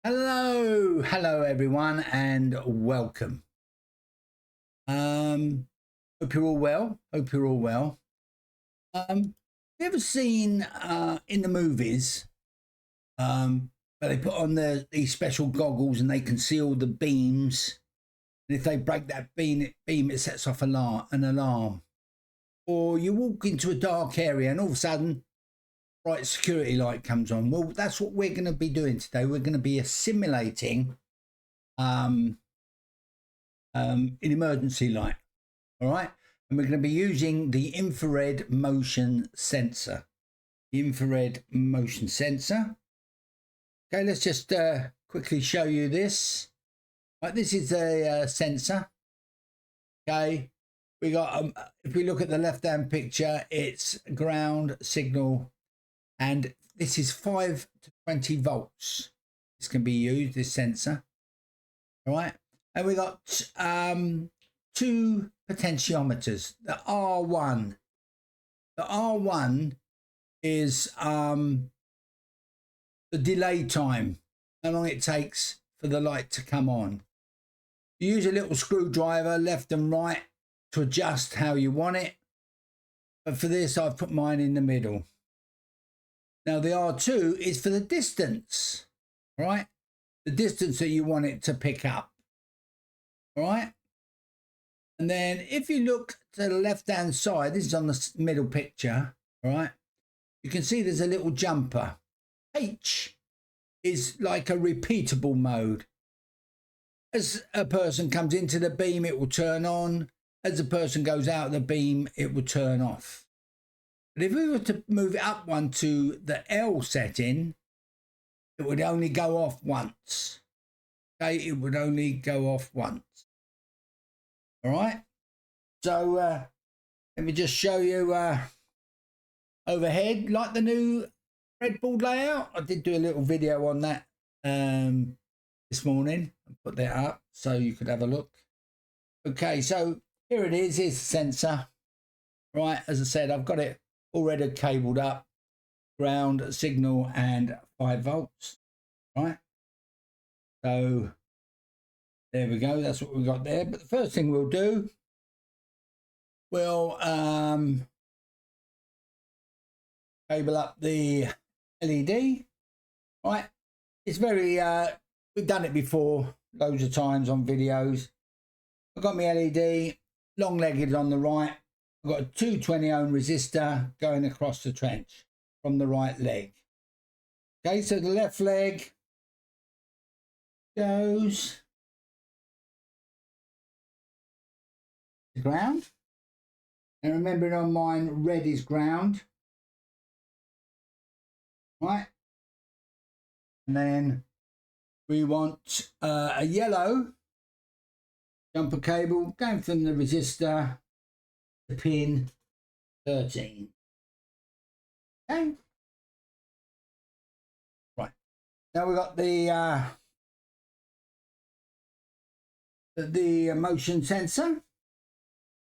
Hello everyone, and welcome. Hope you're all well. Have you ever seen in the movies where they put on these special goggles and they can see all the beams, and if they break that beam it sets off an alarm. Or you walk into a dark area and all of a sudden bright security light comes on. Well, that's what we're going to be doing today. We're going to be simulating an emergency light. All right, and we're going to be using the infrared motion sensor. Okay, let's just quickly show you this. Right, this is a sensor. Okay, we got if we look at the left hand picture, it's ground signal, and this is 5 to 20 volts. This can be used, this sensor. All right, and we got two potentiometers. The R1 is the delay time, how long it takes for the light to come on. You use a little screwdriver left and right to adjust how you want it, but for this I've put mine in the middle. Now the R2 is for the distance, right? The distance that you want it to pick up. All right, and then if you look to the left hand side, this is on the middle picture, all right, you can see there's a little jumper. H is like a repeatable mode. As a person comes into the beam, it will turn on. As a person goes out of the beam, it will turn off. But if we were to move it up one to the L setting, it would only go off once. Okay, it would only go off once. All right, so let me just show you overhead, like the new breadboard layout. I did do a little video on that this morning and put that up so you could have a look. Okay, so here it is. Here's the sensor. Right, as I said, I've got it already cabled up, ground signal and 5 volts. Right, so there we go. That's what we've got there. But the first thing we'll do, we'll cable up the LED. Right, it's very we've done it before loads of times on videos. I've got my LED long-legged on the right. I've got a 220 ohm resistor going across the trench from the right leg. Okay, so the left leg goes to ground, and remembering on mine, red is ground, right? And then we want a yellow jumper cable going from the resistor to pin 13. Okay, right, now we've got the motion sensor.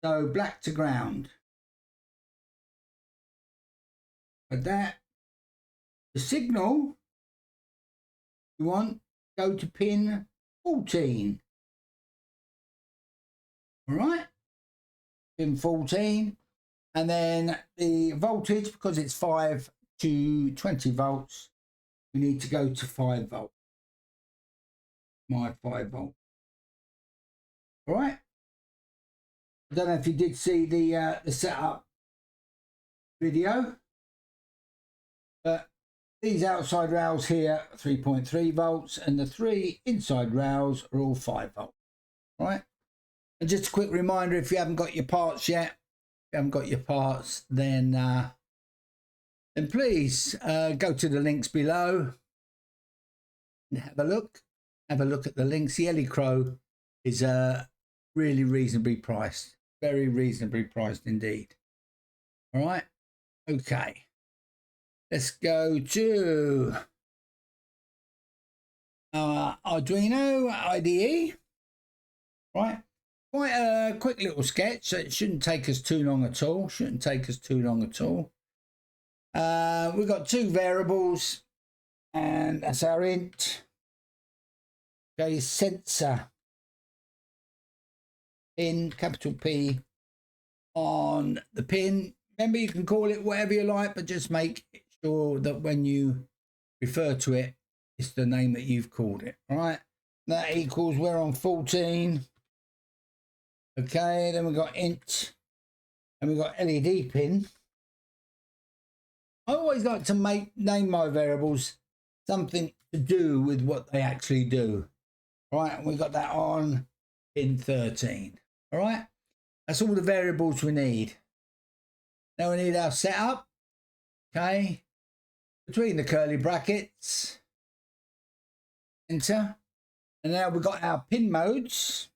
So black to ground. But that, the signal you want, go to pin 14. All right, pin 14. And then the voltage, because it's 5 to 20 volts, we need to go to 5 volts. My 5 volt. All right. I don't know if you did see the setup video, but these outside rails here are 3.3 volts, and the 3 inside rails are all 5 volts. Right. And just a quick reminder, if you haven't got your parts yet, then please go to the links below and have a look at the links. The Ellie Crow is really reasonably priced. Very reasonably priced indeed. All right, okay, let's go to our Arduino IDE. Right, quite a quick little sketch, so it shouldn't take us too long at all. We've got 2 variables, and that's our int Okay, sensor pin, capital P on the pin. Remember, you can call it whatever you like, but just make sure that when you refer to it, it's the name that you've called it. All right, that equals, we're on 14. Okay, then we've got int and we've got LED pin. I always like to name my variables something to do with what they actually do. All right, and we've got that on pin 13. All right, that's all the variables we need. Now we need our setup. Okay, between the curly brackets, enter. And now we've got our pin modes.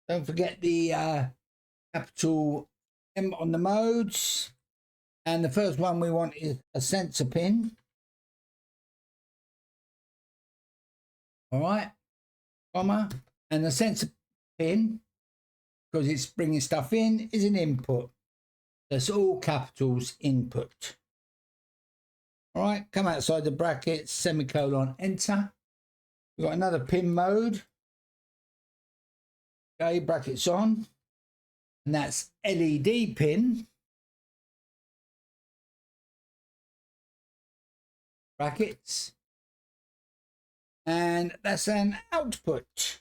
Don't forget the capital M on the modes. And the first one we want is a sensor pin. All right, comma. And the sensor pin, because it's bringing stuff in, is an input. That's all capitals, input. All right, come outside the brackets, semicolon, enter. We've got another pin mode. Okay, brackets on. And that's LED pin. Brackets. And that's an output,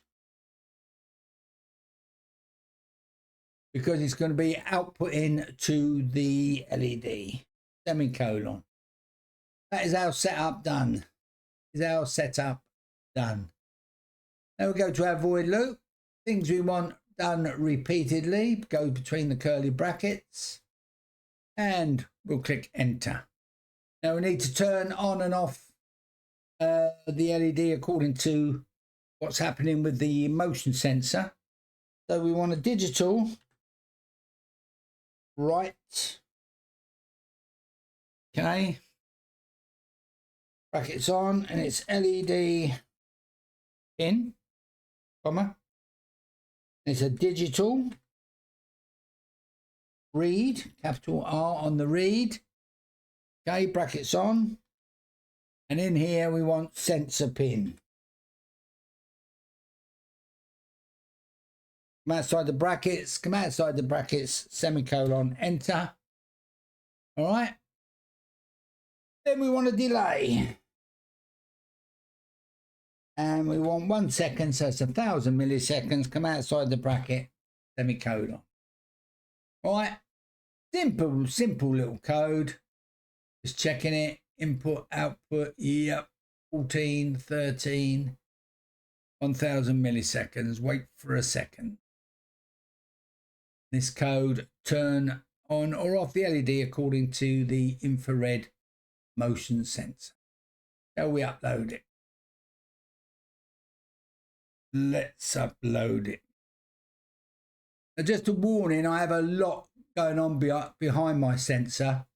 because it's going to be outputting to the LED, semicolon. That is our setup done. Now we go to our void loop. Things we want done repeatedly, go between the curly brackets, and we'll click enter. Now we need to turn on and off the LED according to what's happening with the motion sensor. So we want a digital right, okay, brackets on, and it's LED in, comma, it's a digital read, capital R on the read, okay, brackets on. And in here, we want sensor pin. Come outside the brackets, semicolon, enter. All right. Then we want a delay. And we want 1 second, so it's 1,000 milliseconds. Come outside the bracket, semicolon. All right. Simple little code. Just checking it. Input, output, yep, 14, 13, 1,000 milliseconds. Wait for a second. This code, turn on or off the LED according to the infrared motion sensor. Shall we upload it? Let's upload it. Now, just a warning, I have a lot going on behind my sensor.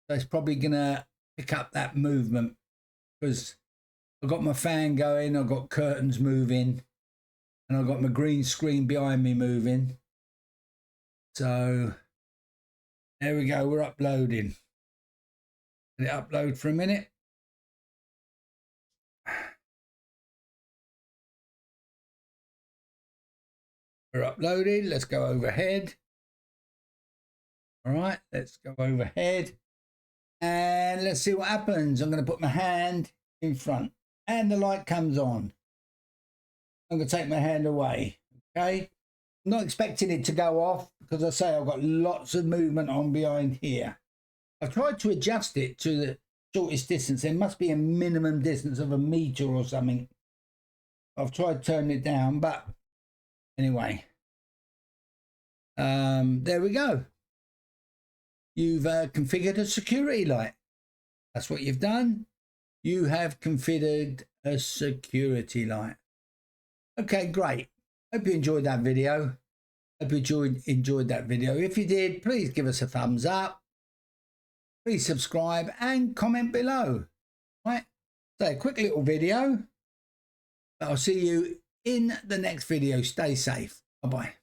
So it's probably going to pick up that movement, because I've got my fan going, I've got curtains moving, and I've got my green screen behind me moving. So there we go, we're uploading. Let it upload for a minute. We're uploaded. Let's go overhead. All right, let's go overhead. And let's see what happens. I'm going to put my hand in front and the light comes on. I'm going to take my hand away. Okay. I'm not expecting it to go off, because I say I've got lots of movement on behind here. I've tried to adjust it to the shortest distance. There must be a minimum distance of 1 meter or something. I've tried turning it down, but anyway. There we go. You've configured a security light. That's what you've done. You have configured a security light. Okay, great. Hope you enjoyed that video. If you did, please give us a thumbs up. Please subscribe and comment below. Right? So a quick little video. I'll see you in the next video. Stay safe. Bye-bye.